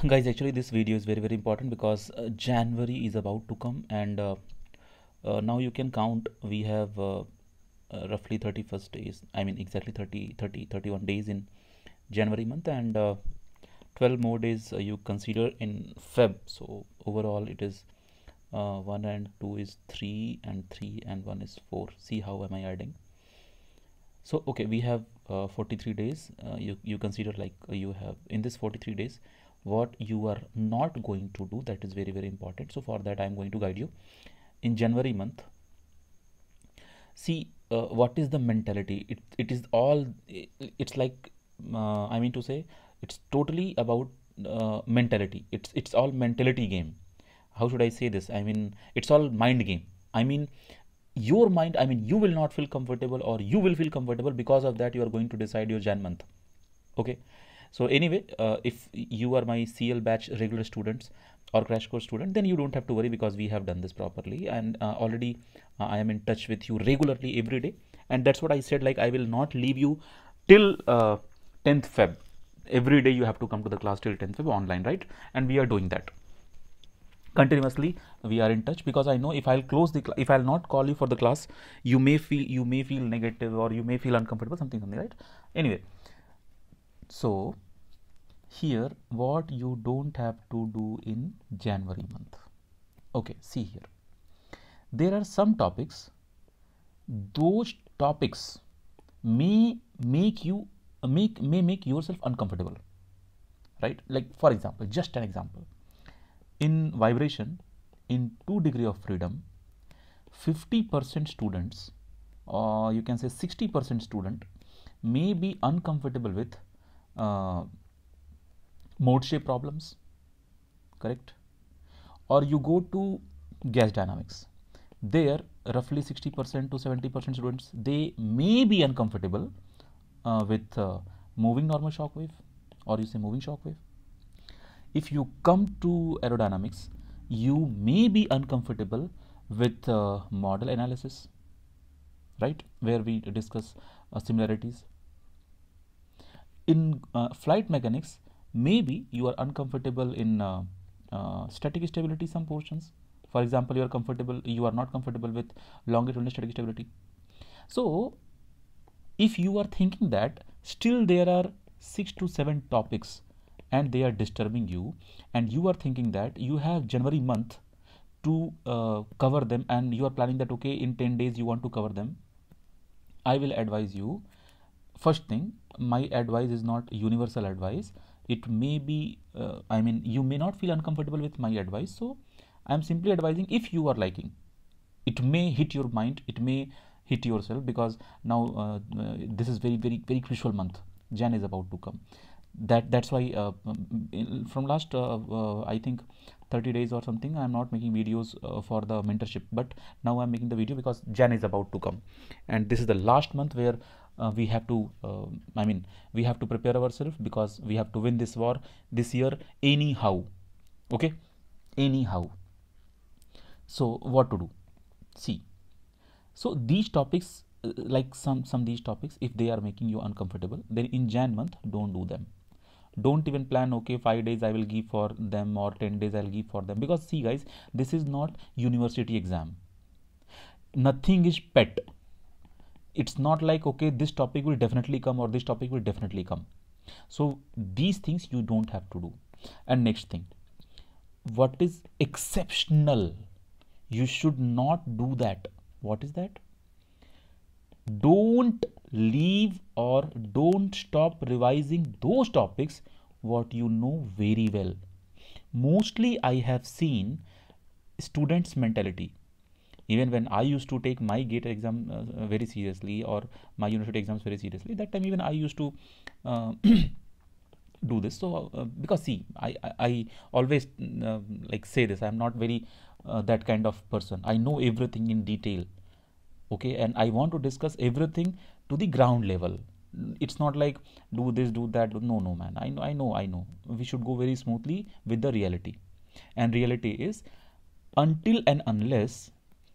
Guys, actually this video is very important because January is about to come, and now you can count. We have roughly 31st days, I mean exactly 31 days in January month, and 12 more days you consider in Feb. So overall it is 1 and 2 is 3, and 3 and 1 is 4. See how am I adding? So okay, we have 43 days. You consider like you have in this 43 days what you are not going to do. That is very important. So for that I am going to guide you in January month. See what is the mentality. It is all, it's like I mean to say, it's totally about mentality. It's all mentality game. How should I say this? I mean, it's all mind game. I mean, your mind, I mean, you will not feel comfortable, or you will feel comfortable. Because of that you are going to decide your Jan month. Okay, so anyway, if you are my CL batch regular students or crash course student, then you don't have to worry, because we have done this properly, and already I am in touch with you regularly every day. And that's what I said, like I will not leave you till 10th Feb. Every day you have to come to the class till 10th Feb online, right? And we are doing that continuously. We are in touch, because I know if I'll close the if I'll not call you for the class, you may feel negative, or you may feel uncomfortable, something, right? Anyway, so here what you don't have to do in January month. Okay, see here, there are some topics. Those topics may make you may make yourself uncomfortable, right? Like for example, just an example, in vibration, in 2 degree of freedom, 50% students, or you can say 60% student, may be uncomfortable with mode shape problems, correct? Or you go to gas dynamics, there roughly 60% to 70% students, they may be uncomfortable with moving normal shock wave, or you say moving shock wave. If you come to aerodynamics, you may be uncomfortable with model analysis, right, where we discuss similarities. In flight mechanics, maybe you are uncomfortable in static stability, some portions. For example, you are not comfortable with longitudinal static stability. So if you are thinking that still there are 6 to 7 topics and they are disturbing you, and you are thinking that you have January month to cover them, and you are planning that okay, in 10 days you want to cover them, I will advise you. First thing, my advice is not universal advice. It may be I mean, you may not feel uncomfortable with my advice, so I am simply advising. If you are liking, it may hit your mind, it may hit yourself, because now this is very crucial month. Jan is about to come. That's why from last I think 30 days or something, I am not making videos for the mentorship, but now I'm making the video because Jan is about to come, and this is the last month where we have to I mean, we have to prepare ourselves, because we have to win this war this year anyhow. Okay, anyhow. So what to do? See, so these topics, like some these topics, if they are making you uncomfortable, then in Jan month don't do them. Don't even plan okay, 5 days I will give for them, or 10 days I'll give for them, because see guys, this is not university exam. Nothing is pet. It's not like okay, this topic will definitely come, or this topic will definitely come. So these things you don't have to do. And next thing, what is exceptional, you should not do that. What is that? Don't leave or don't stop revising those topics what you know very well. Mostly I have seen students' mentality. Even when I used to take my GATE exam very seriously, or my university exams very seriously, that time even I used to do this. So because see, I always like say this, I am not very that kind of person. I know everything in detail. Okay, and I want to discuss everything to the ground level. It's not like do this, do that. No man, I know we should go very smoothly with the reality. And reality is, until and unless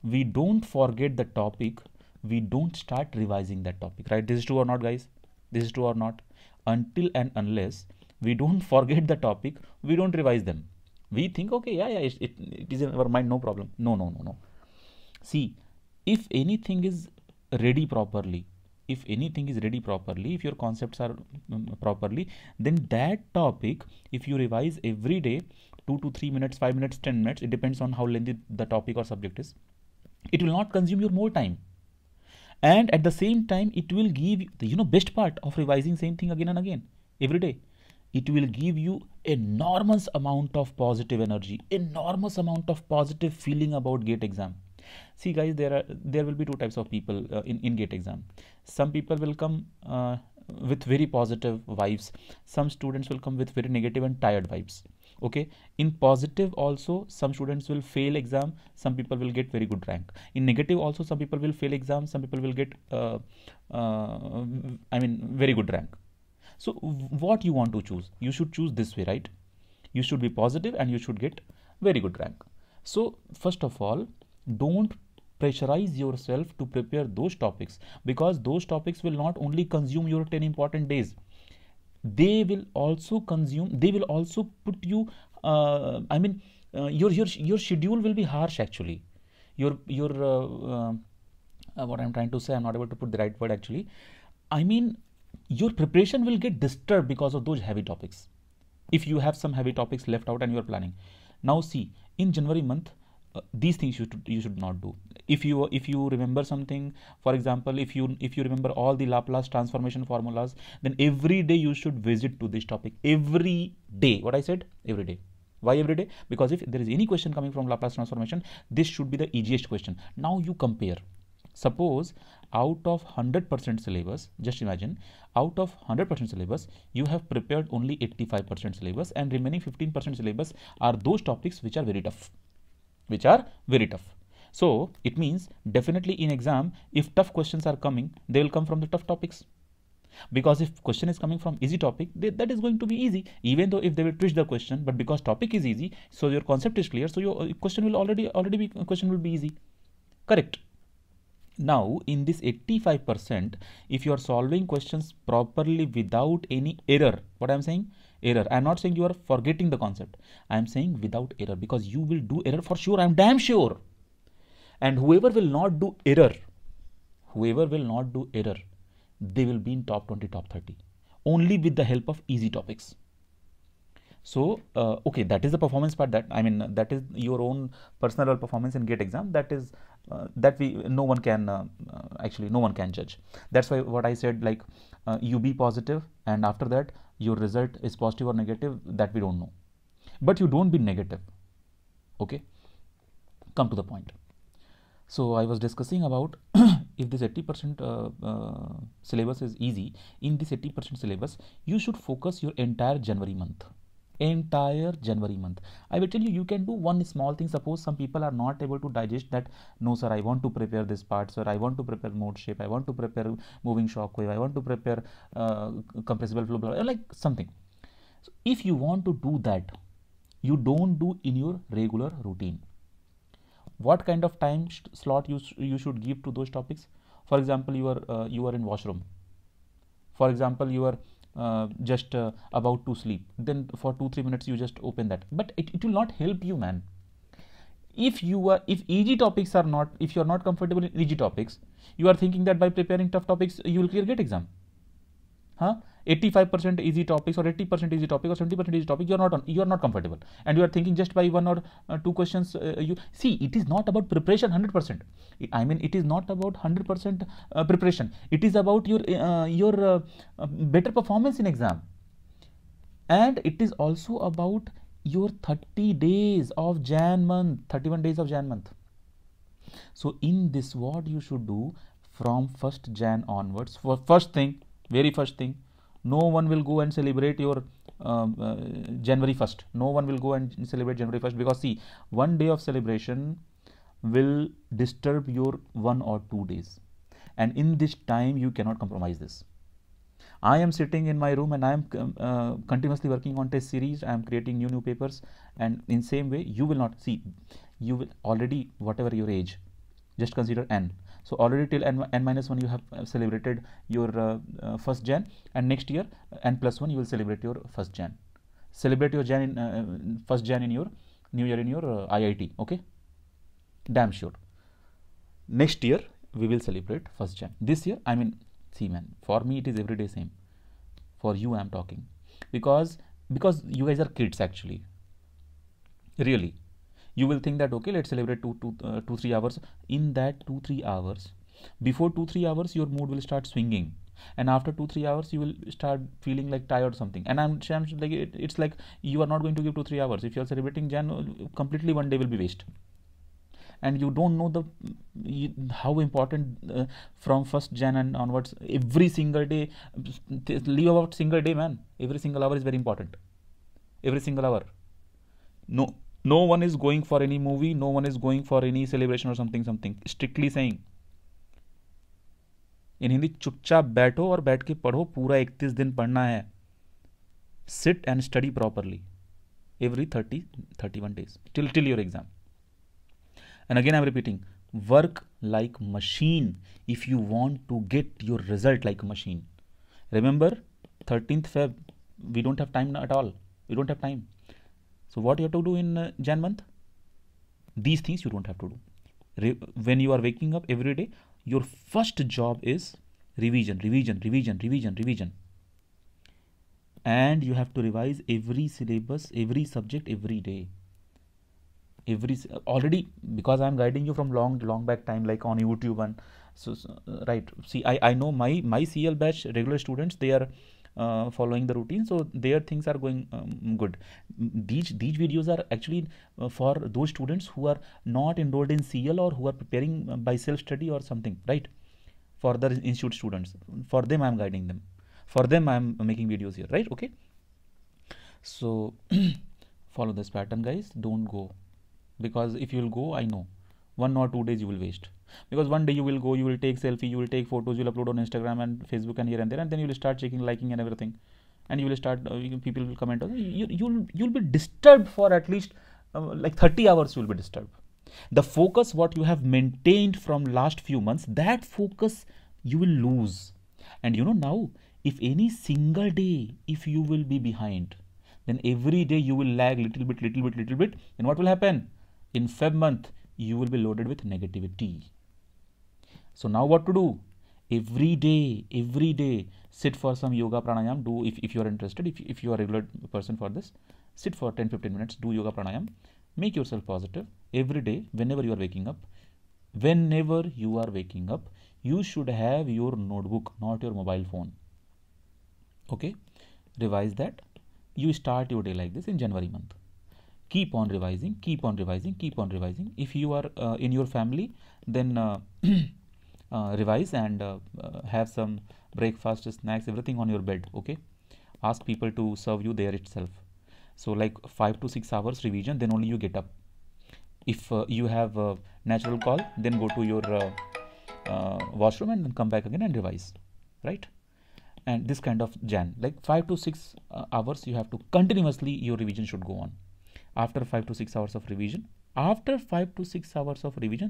we don't forget the topic, we don't start revising that topic, right? This is true or not, guys? This is true or not? Until and unless We don't forget the topic, we don't revise them. We think, okay, yeah, it is in our mind, no problem. No. See, if anything is ready properly, if anything is ready properly, if your concepts are properly, then that topic, if you revise every day 2 to 3 minutes, 5 minutes, 10 minutes, it depends on how lengthy the topic or subject is, it will not consume your more time. And at the same time, it will give you the best part of revising same thing again and again every day. It will give you enormous amount of positive energy, enormous amount of positive feeling about GATE exam. See guys, there will be two types of people in GATE exam. Some people will come with very positive vibes. Some students will come with very negative and tired vibes. Okay, in positive also some students will fail exam, some people will get very good rank. In negative also some people will fail exam, some people will get very good rank. So what you want to choose? You should choose this way, right? You should be positive and you should get very good rank. So first of all, don't pressurize yourself to prepare those topics, because those topics will not only consume your 10 important days, they will also put you your schedule will be harsh actually. Your what I'm trying to say, I'm not able to put the right word actually. I mean, your preparation will get disturbed because of those heavy topics, if you have some heavy topics left out and you are planning. Now see, in January month, these things you should not do. If you remember something, for example, if you remember all the Laplace transformation formulas, then every day you should visit to this topic every day. What I said, every day. Why every day? Because if there is any question coming from Laplace transformation, this should be the easiest question. Now you compare. Suppose out of 100% syllabus, just imagine, out of 100% syllabus, you have prepared only 85% syllabus, and remaining 15% syllabus are those topics which are very tough. So it means definitely in exam, if tough questions are coming, they will come from the tough topics. Because if question is coming from easy topic, that is going to be easy, even though if they will twist the question, but because topic is easy, so your concept is clear, so your question will already be easy. Correct. Now in this 85%, if you are solving questions properly without any error, what I am saying, error, I am not saying you are forgetting the concept, I am saying without error, because you will do error for sure, I am damn sure. And whoever will not do error, they will be in top 20, top 30, only with the help of easy topics. So okay, that is the performance part, that that is your own personal performance in GATE exam, that is no one can judge. That's why what I said, like you be positive, and after that your result is positive or negative, that we don't know, but you don't be negative. Okay, come to the point. So I was discussing about if this 80% syllabus is easy, in this 80% syllabus you should focus your entire January month. I will tell you, you can do one small thing. Suppose some people are not able to digest that, no sir, I want to prepare this part, sir, I want to prepare mode shape, I want to prepare moving shock wave, I want to prepare compressible flow, like something. So if you want to do that, you don't do in your regular routine. What kind of time slot you should give to those topics? For example, you are in washroom, for example, you are just about to sleep, then for 2-3 minutes you just open that, but it will not help you, man. If easy topics are not, if you are not comfortable in easy topics, you are thinking that by preparing tough topics you will clear GATE exam. 85% easy topics, or 80% easy topic, or 70% easy topic, you are not comfortable, and you are thinking just by one or two questions you see. It is not about preparation 100%. It is not about 100% preparation. It is about your better performance in exam, and it is also about your 30 days of Jan month, 31 days of Jan month. So in this, what you should do from 1st Jan onwards, for very first thing, no one will go and celebrate your January 1st. No one will go and celebrate January 1st, because see, one day of celebration will disturb your 1 or 2 days, and in this time you cannot compromise this. I am sitting in my room and I am continuously working on test series. I am creating new papers, and in same way you will not see. You will already, whatever your age, just consider n. So already till n minus 1 you have celebrated your first Jan, and next year n plus 1 you will celebrate your first Jan. Celebrate your Jan in first Jan in your new year in your IIT. Okay, damn sure. Next year we will celebrate first Jan. This year, I mean, see man, for me it is every day same. For you I am talking, because you guys are kids actually. Really, you will think that okay, let's celebrate 2-3 hours. In that 2-3 hours, before 2-3 hours your mood will start swinging, and after 2-3 hours you will start feeling like tired or something. And I'm like it's like you are not going to give 2-3 hours. If you are celebrating Jan, completely one day will be waste. And you don't know how important from 1st Jan and onwards, every single day, leave about single day man, every single hour is very important. Every single hour. No one is going for any movie, no one is going for any celebration or something. Strictly saying, इन हिंदी चुपचाप बैठो और बैठ के पढ़ो, पूरा 31 दिन पढ़ना है. Sit and study properly every 30-31 days till your exam. And again I'm repeating, work like machine if you want to get your result like a machine. Remember, 13th Feb, we don't have time at all. We don't have time. So what you have to do in Jan month? These things you don't have to do. When you are waking up every day, your first job is revision. And you have to revise every syllabus, every subject every day. Already, because I am guiding you from long back time, like on YouTube and so right. See, I know my CL batch regular students, they are following the routine, so their things are going good. These videos are actually for those students who are not enrolled in CL or who are preparing by self study or something, right? For the institute students, for them I am guiding them, for them I am making videos here, right? Okay, so follow this pattern guys, don't go. Because if you will go, I know 1 or 2 days you will waste. Because one day you will go, you will take selfie, you will take photos, you will upload on Instagram and Facebook and here and there, and then you will start checking, liking and everything, and you will start people will comment. You'll be disturbed for at least like 30 hours. You will be disturbed. The focus what you have maintained from last few months, that focus you will lose. And you know, now if any single day if you will be behind, then every day you will lag little bit, and what will happen? In Feb month, you will be loaded with negativity. So now what to do? Every day, sit for some yoga pranayam. Do if you are interested, if you are a regular person for this, sit for 10-15 minutes, do yoga pranayam. Make yourself positive every day. Whenever you are waking up, you should have your notebook, not your mobile phone. Okay, revise that. You start your day like this in January month. Keep on revising. If you are in your family, then revise and have some breakfast, snacks, everything on your bed. Okay, ask people to serve you there itself. So like 5 to 6 hours revision, then only you get up. If you have a natural call, then go to your washroom and then come back again and revise, right? And this kind of Jan, like 5 to 6 hours you have to continuously, your revision should go on. After 5 to 6 hours of revision,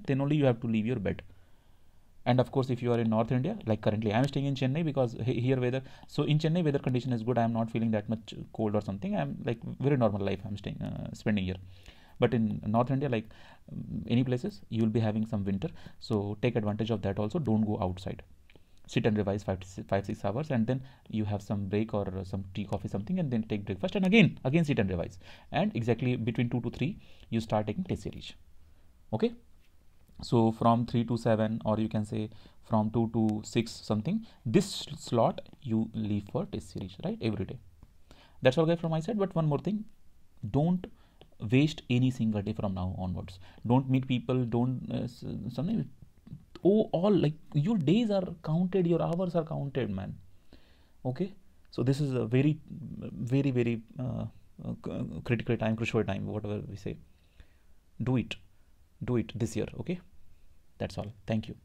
then only you have to leave your bed. And of course, if you are in North India, like currently I am staying in Chennai, because here weather, so in Chennai weather condition is good. I am not feeling that much cold or something. I am like very normal life I'm staying spending here. But in North India, like any places, you will be having some winter, so take advantage of that also. Don't go outside. Sit and revise 5-6 hours, and then you have some break or some tea, coffee, something, and then take breakfast, and again sit and revise. And exactly between 2 to 3 you start taking test series. Okay, so from 3 to 7, or you can say from 2 to 6 something, this slot you leave for test series, right? Every day. That's all guys from my side. But one more thing, don't waste any single day from now onwards. Don't meet people, don't something. All like your days are counted, your hours are counted, man. Okay, so this is a very critical time, crucial time, whatever we say. Do it this year. Okay, that's all. Thank you.